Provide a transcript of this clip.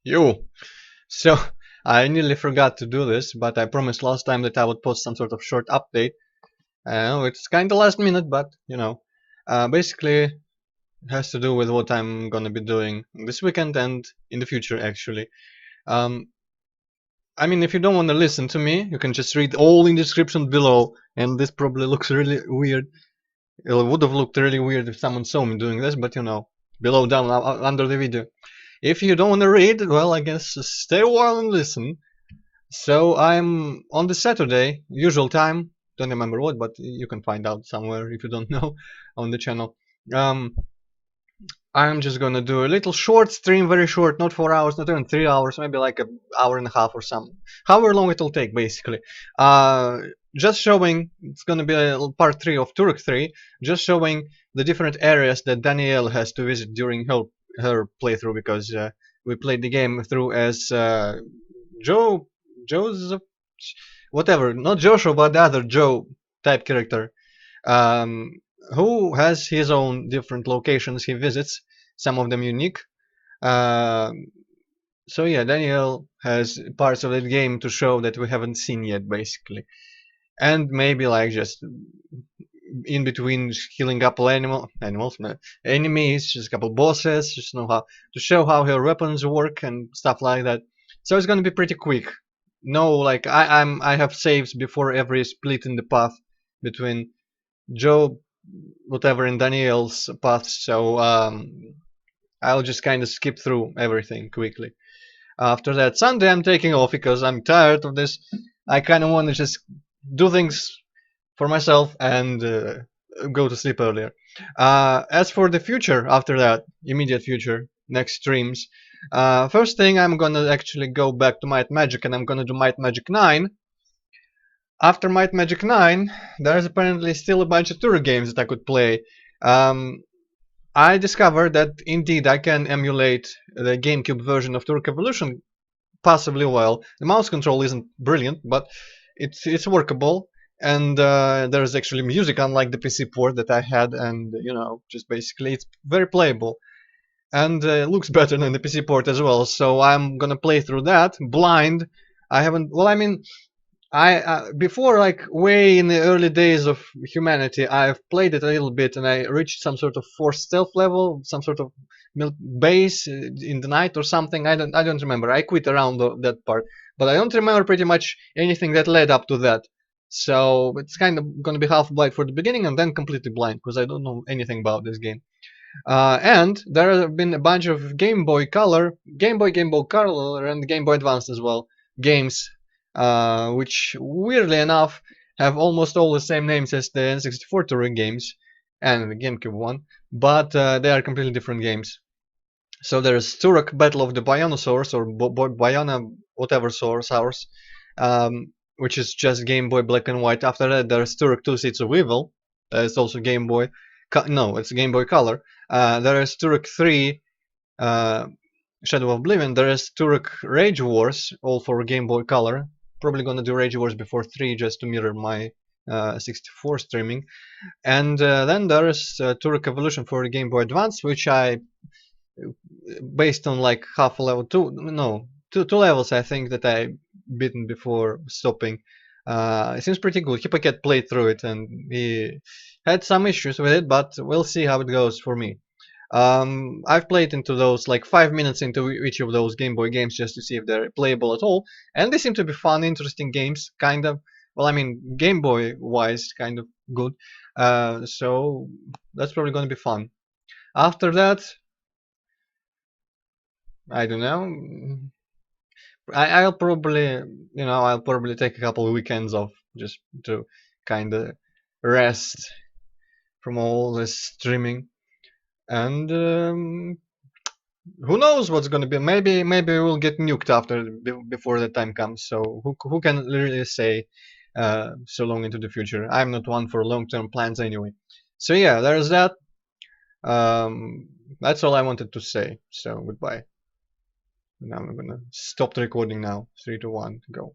You. So I nearly forgot to do this, but I promised last time that I would post some sort of short update. It's kind of last minute, but basically it has to do with what I'm gonna be doing this weekend and in the future. Actually, um, I mean, if you don't want to listen to me, you can just read all in the description below. And this probably looks really weird. It would have looked really weird if someone saw me doing this, but below down under the video. If you don't want to read, well, I guess stay a while and listen. So I'm on the Saturday, usual time. Don't remember what, but you can find out somewhere if you don't know on the channel. Um, I'm just gonna do a little short stream, very short, not 4 hours, not even 3 hours, maybe like an hour and a half or something. However long it'll take, basically. Just showing, it's gonna be a part 3 of Turok 3, just showing the different areas that Danielle has to visit during her playthrough, because we played the game through as Joseph, whatever, not Joshua, but the other Joe type character, um, who has his own different locations he visits, some of them unique. Um, so yeah, Daniel has parts of that game to show that we haven't seen yet, basically, and maybe like just in between killing a couple animals, no, enemies, just a couple bosses, just know how to show how her weapons work and stuff like that. So it's gonna be pretty quick. No, like I have saves before every split in the path between Joe, whatever, and Daniel's paths. So I'll just kind of skip through everything quickly. After that, Sunday I'm taking off because I'm tired of this. I kind of want to just do things for myself and go to sleep earlier. As for the future, after that, immediate future, next streams. First thing, I'm gonna actually go back to Might Magic and I'm gonna do Might Magic 9. After Might Magic 9, there's apparently still a bunch of Turok games that I could play. I discovered that indeed I can emulate the GameCube version of Turok Evolution passably well. The mouse control isn't brilliant, but it's workable. And there's actually music, unlike the PC port that I had, and just basically it's very playable and looks better than the PC port as well. So I'm gonna play through that blind. I haven't. Well, I mean, I before, like way in the early days of humanity, I've played it a little bit and I reached some sort of forced stealth level, some sort of base in the night or something. I don't remember. I quit around that part, but I don't remember pretty much anything that led up to that. So it's kind of gonna be half blind for the beginning and then completely blind because I don't know anything about this game. And there have been a bunch of Game Boy Color, Game Boy Color, and Game Boy Advance as well games, which weirdly enough have almost all the same names as the N64 Touring games and the GameCube one, but they are completely different games. So there's Turok Battle of the Bionosaurs, or Biona whatever source, which is just Game Boy Black and White. After that, there's Turok 2 Seeds of Evil. It's also Game Boy. No, it's Game Boy Color. There is Turok 3 Shadow of Oblivion. There is Turok Rage Wars, all for Game Boy Color. Probably gonna do Rage Wars before 3 just to mirror my 64 streaming. And then there is Turok Evolution for the Game Boy Advance, which I, based on like half a level, two levels, I think that I beaten before stopping. It seems pretty good. Hippocat played through it and he had some issues with it, but we'll see how it goes for me. I've played into those like 5 minutes into each of those Game Boy games just to see if they're playable at all, and they seem to be fun, interesting games, kind of. Well, I mean, Game Boy wise, kind of good. So that's probably going to be fun. After that, I don't know. I'll probably, I'll probably take a couple of weekends off just to kind of rest from all this streaming. And who knows what's going to be? Maybe we'll get nuked before the time comes. So who can really say so long into the future? I'm not one for long-term plans anyway. So yeah, there's that. That's all I wanted to say. So goodbye. Now I'm gonna stop the recording now. 3, 2, 1, go.